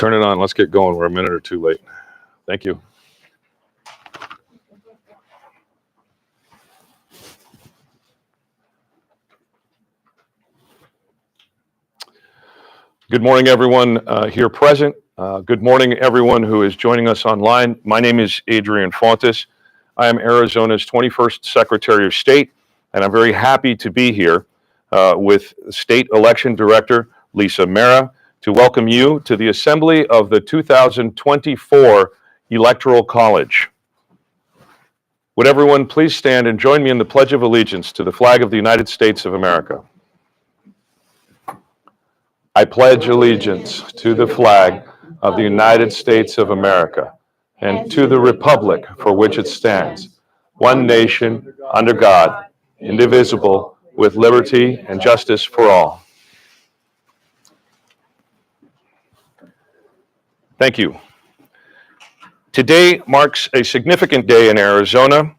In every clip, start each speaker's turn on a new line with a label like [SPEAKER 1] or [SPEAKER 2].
[SPEAKER 1] Turn it on. Let's get going. We're a minute or two late. Thank you. Good morning, everyone here present. Good morning, everyone who is joining us online. My name is Adrian Fontes. I am Arizona's 21st Secretary of State, and I'm very happy to be here with State Election Director Lisa Mera to welcome you to the assembly of the 2024 Electoral College. Would everyone please stand and join me in the Pledge of Allegiance to the flag of the United States of America. I pledge allegiance to the flag of the United States of America and to the republic for which it stands, one nation, under God, indivisible, with liberty and justice for all. Thank you. Today marks a significant day in Arizona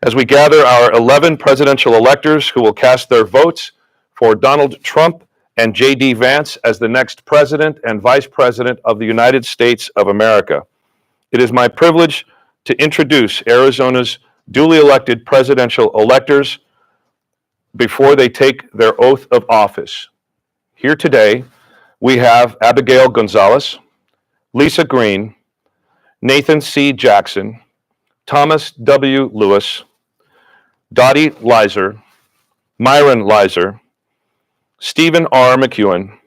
[SPEAKER 1] as we gather our 11 presidential electors who will cast their votes for Donald Trump and J.D. Vance as the next president and vice president of the United States of America. It is my privilege to introduce Arizona's duly elected presidential electors before they take their oath of office. Here today, we have Abigail Gonzalez, Lisa Green, Nathan C. Jackson, Thomas W. Lewis, Dottie Leiser, Myron Leiser, Stephen R. McEwen,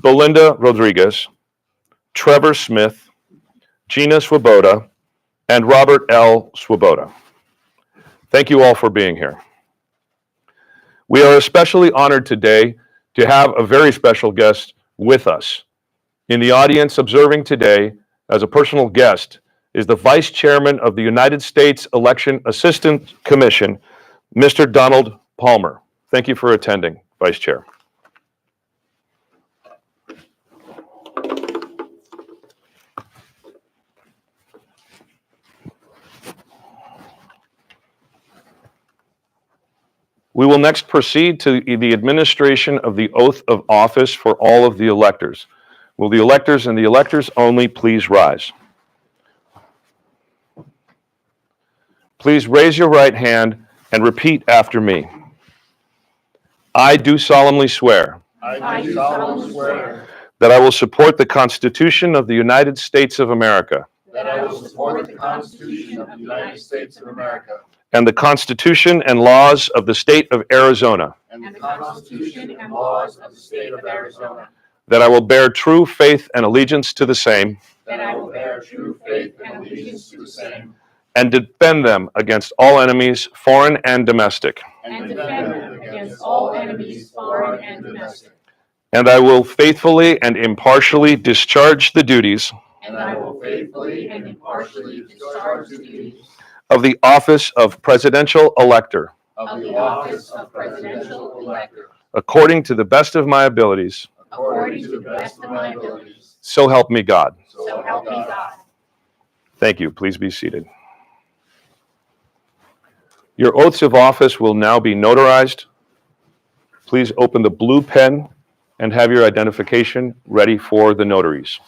[SPEAKER 1] Belinda Rodriguez, Trevor Smith, Gina Swoboda, and Robert L. Swoboda. Thank you all for being here. We are especially honored today to have a very special guest with us. In the audience observing today, as a personal guest, is the Vice Chairman of the United States Election Assistance Commission, Mr. Donald Palmer. Thank you for attending, Vice Chair. We will next proceed to the administration of the oath of office for all of the electors. Will the electors and the electors only please rise? Please raise your right hand and repeat after me. I do solemnly swear.
[SPEAKER 2] I do solemnly swear
[SPEAKER 1] That I will support the Constitution of the United States of America.
[SPEAKER 2] that I will support the Constitution of the United States of America
[SPEAKER 1] And the Constitution and laws of the State of Arizona.
[SPEAKER 2] and the Constitution and laws of the State of Arizona.
[SPEAKER 1] That I will bear true faith and allegiance to the same.
[SPEAKER 2] That I will bear true faith and allegiance to the same.
[SPEAKER 1] And defend them against all enemies, foreign and domestic.
[SPEAKER 2] And defend them against all enemies, foreign and domestic.
[SPEAKER 1] And I will faithfully and impartially discharge the duties.
[SPEAKER 2] And I will faithfully and impartially discharge the duties
[SPEAKER 1] Of the office of Presidential Elector.
[SPEAKER 2] of the office of Presidential Elector
[SPEAKER 1] According to the best of my abilities.
[SPEAKER 2] according to the best of my abilities.
[SPEAKER 1] So help me God.
[SPEAKER 2] So help me God.
[SPEAKER 1] Thank you. Please be seated. Your oaths of office will now be notarized. Please open the blue pen and have your identification ready for the notaries.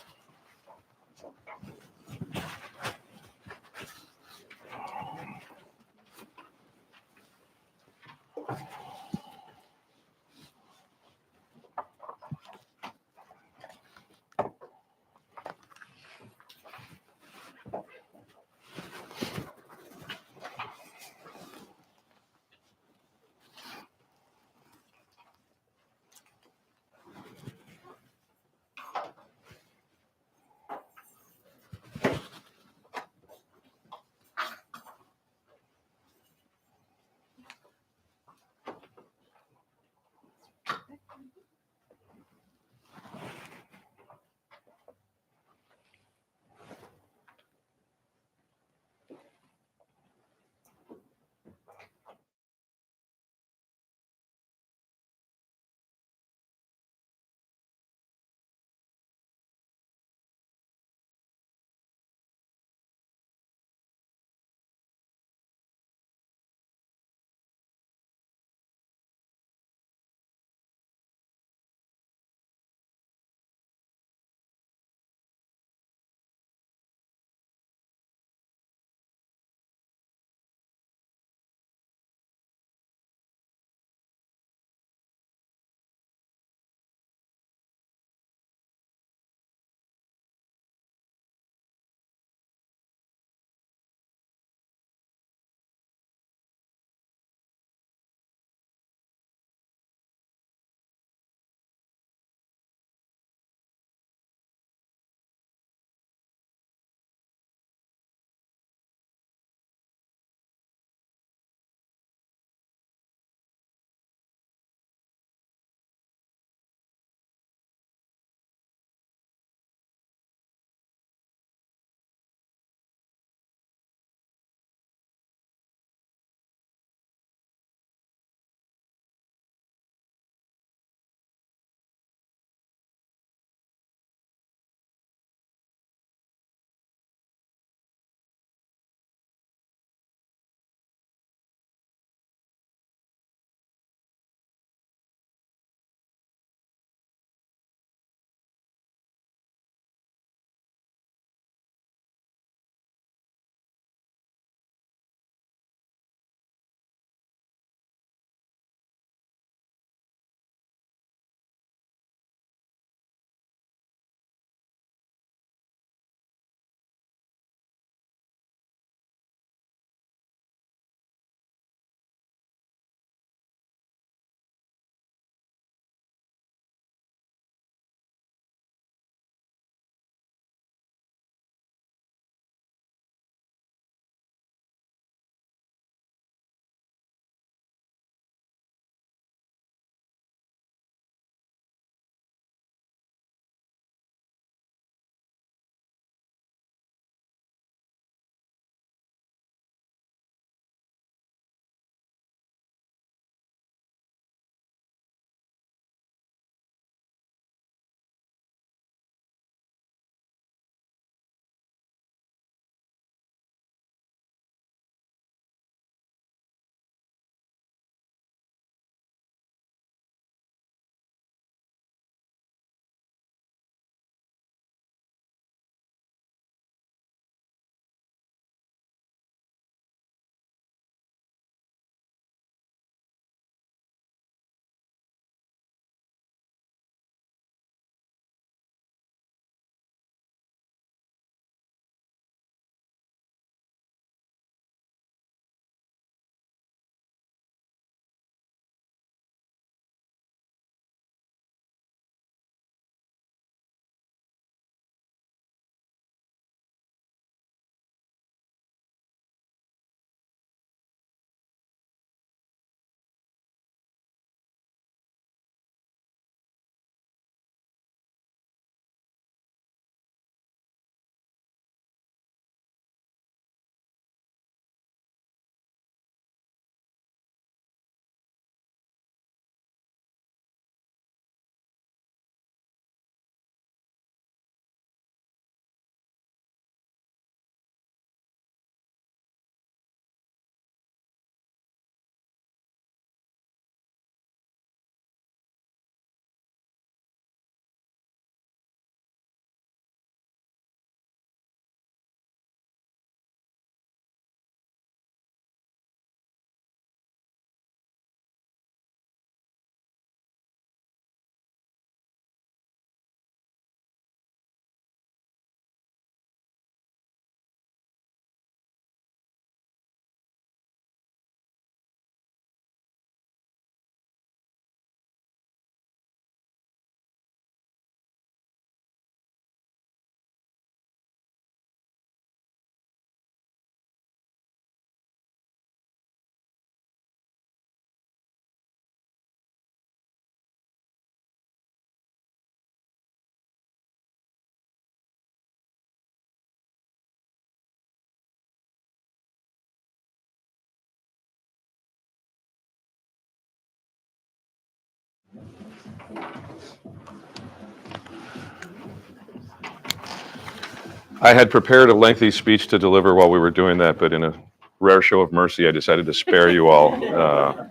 [SPEAKER 1] I had prepared a lengthy speech to deliver while we were doing that, but in a rare show of mercy, I decided to spare you all. Are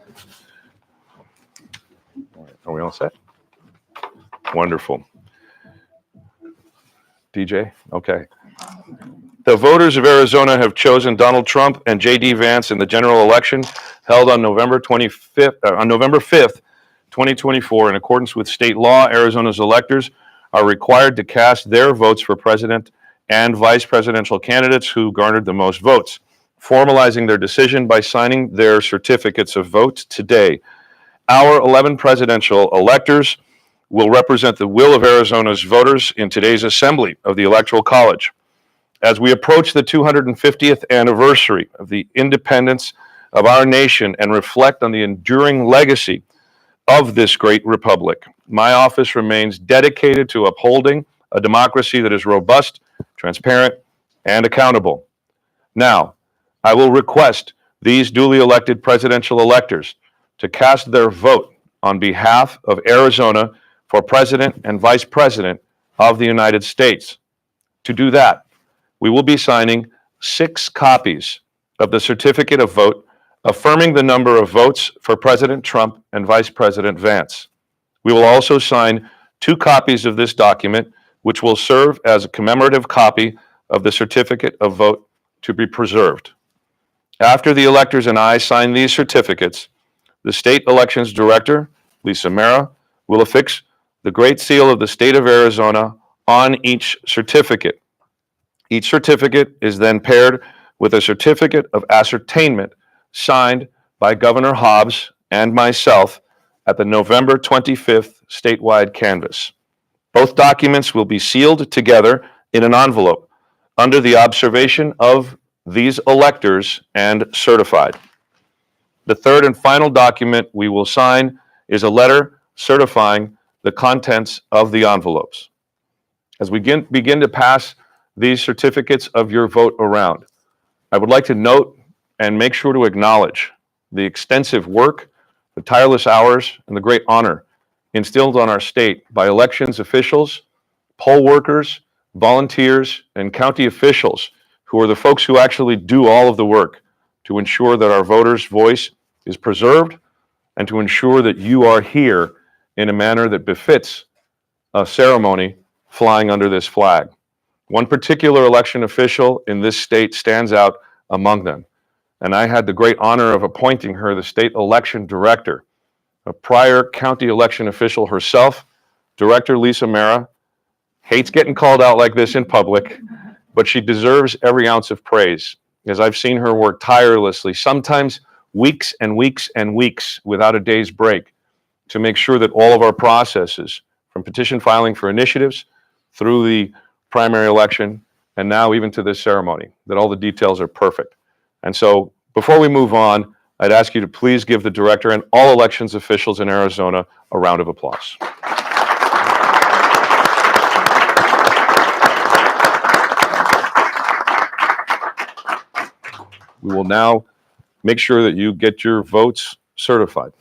[SPEAKER 1] we all set? Wonderful. DJ? Okay. The voters of Arizona have chosen Donald Trump and J.D. Vance in the general election held on November 5th, 2024. In accordance with state law, Arizona's electors are required to cast their votes for president and vice presidential candidates who garnered the most votes, formalizing their decision by signing their certificates of vote today. Our 11 presidential electors will represent the will of Arizona's voters in today's assembly of the Electoral College. As we approach the 250th anniversary of the independence of our nation and reflect on the enduring legacy of this great republic, my office remains dedicated to upholding a democracy that is robust, transparent, and accountable. Now, I will request these duly elected presidential electors to cast their vote on behalf of Arizona for president and vice president of the United States. To do that, we will be signing 6 copies of the certificate of vote affirming the number of votes for President Trump and Vice President Vance. We will also sign 2 copies of this document, which will serve as a commemorative copy of the certificate of vote to be preserved. After the electors and I sign these certificates, the state elections director, Lisa Mera, will affix the Great Seal of the state of Arizona on each certificate. Each certificate is then paired with a certificate of ascertainment signed by Governor Hobbs and myself at the November 25th statewide canvass. Both documents will be sealed together in an envelope under the observation of these electors and certified. The third and final document we will sign is a letter certifying the contents of the envelopes. As we begin to pass these certificates of your vote around, I would like to note and make sure to acknowledge the extensive work, the tireless hours, and the great honor instilled on our state by elections officials, poll workers, volunteers, and county officials who are the folks who actually do all of the work to ensure that our voters' voice is preserved and to ensure that you are here in a manner that befits a ceremony flying under this flag. One particular election official in this state stands out among them, and I had the great honor of appointing her the state election director. A prior county election official herself, Director Lisa Mera, hates getting called out like this in public, but she deserves every ounce of praise, as I've seen her work tirelessly, sometimes weeks and weeks and weeks without a day's break, to make sure that all of our processes, from petition filing for initiatives through the primary election, and now even to this ceremony, that all the details are perfect. And so before we move on, I'd ask you to please give the director and all elections officials in Arizona a round of applause. We will now make sure that you get your votes certified.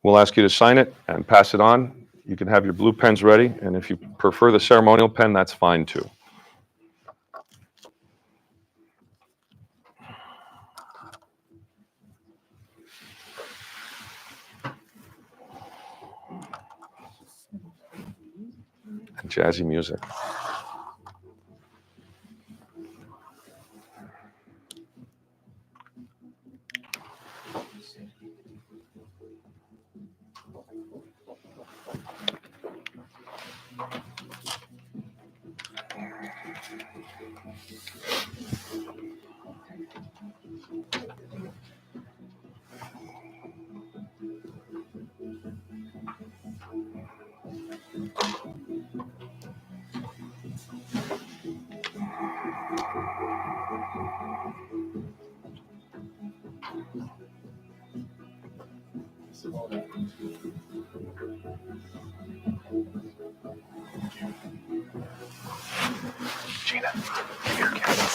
[SPEAKER 1] We'll ask you to sign it and pass it on. You can have your blue pens ready, and if you prefer the ceremonial pen, that's fine too. And jazzy music. Gina, give your camera.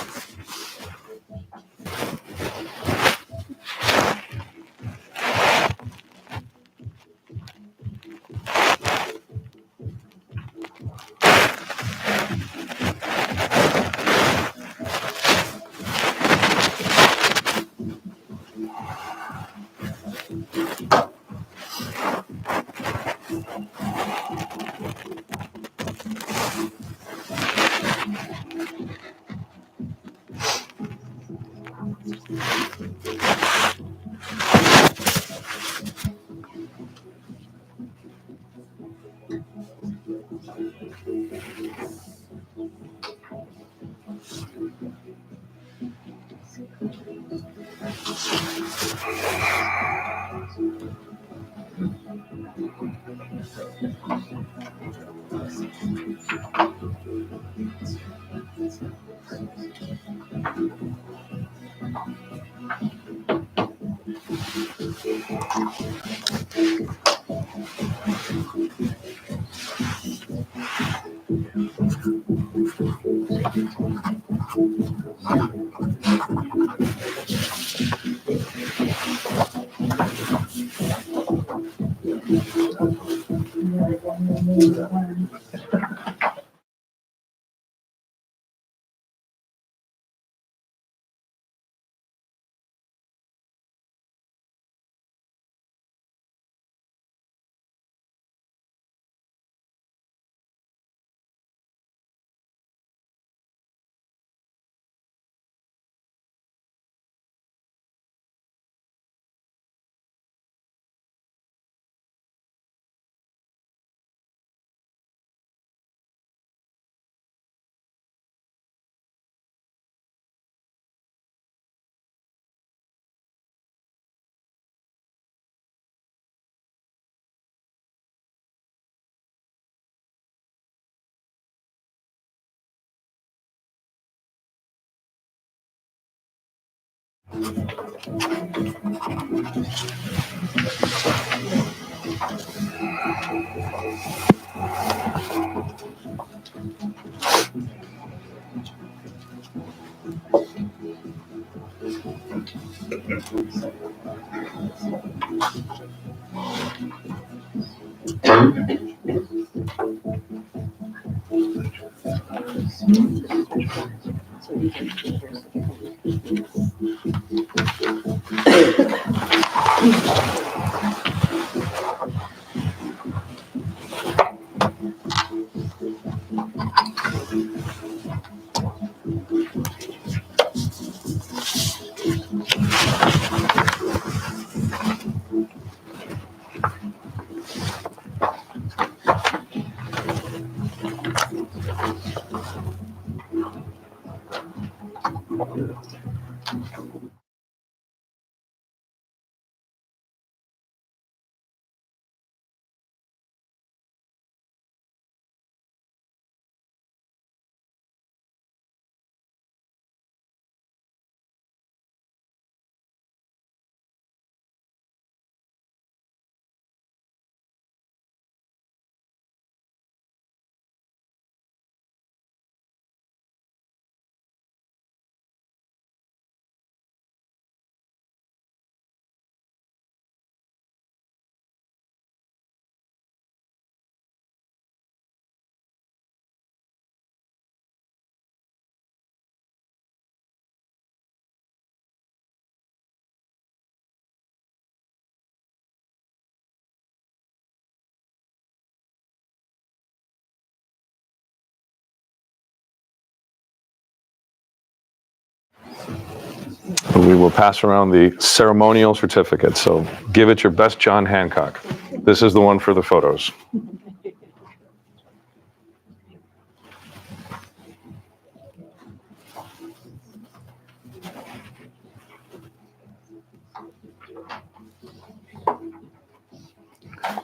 [SPEAKER 1] We will pass around the ceremonial certificate. So give it your best, John Hancock. This is the one for the photos.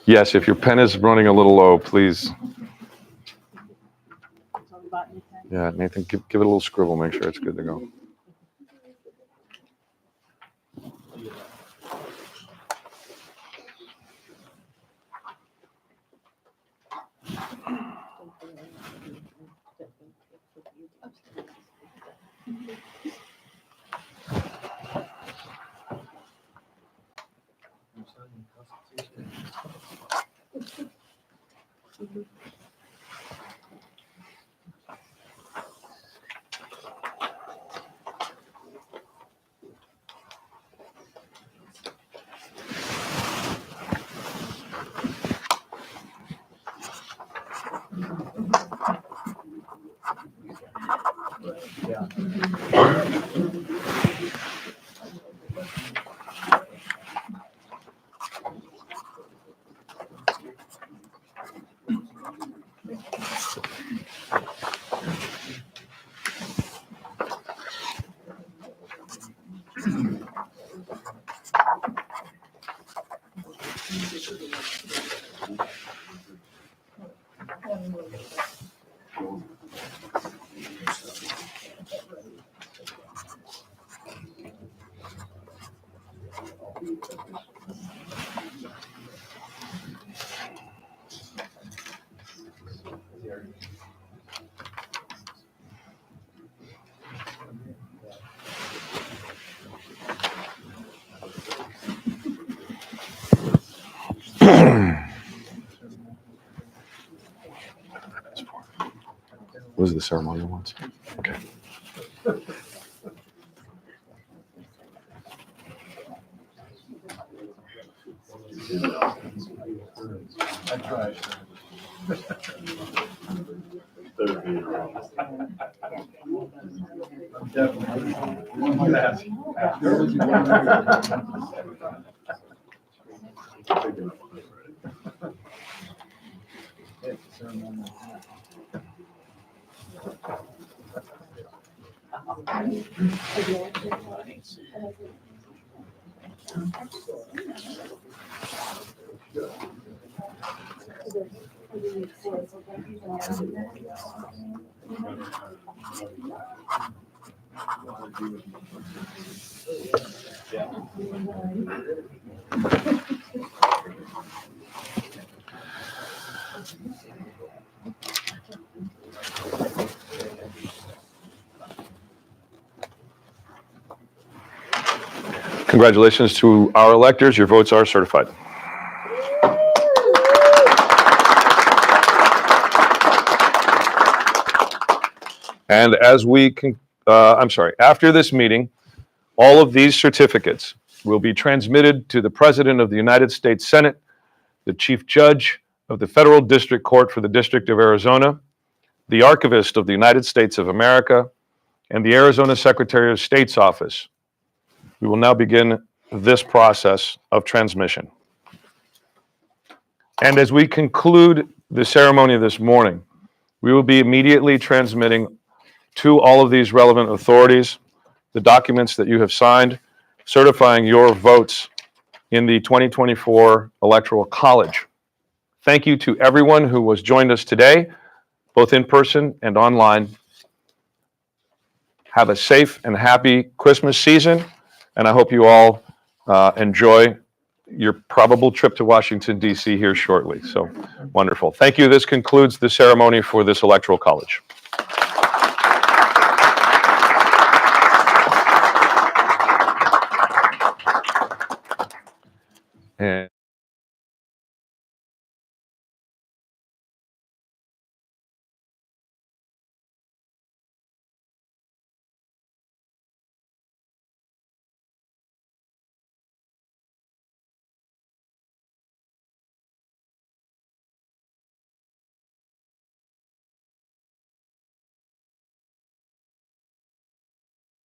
[SPEAKER 1] Yes, if your pen is running a little low, please. Yeah, Nathan, give it a little scribble, make sure it's good to go. Was the ceremonial ones? Okay. Congratulations to our electors. Your votes are certified. And as we can, after this meeting, all of these certificates will be transmitted to the President of the United States Senate, the Chief Judge of the Federal District Court for the District of Arizona, the Archivist of the United States of America, and the Arizona Secretary of State's office. We will now begin this process of transmission. And as we conclude the ceremony this morning, we will be immediately transmitting to all of these relevant authorities the documents that you have signed certifying your votes in the 2024 Electoral College. Thank you to everyone who has joined us today, both in person and online. Have a safe and happy Christmas season, and I hope you all enjoy your probable trip to Washington, D.C. here shortly. So wonderful. Thank you. This concludes the ceremony for this Electoral College.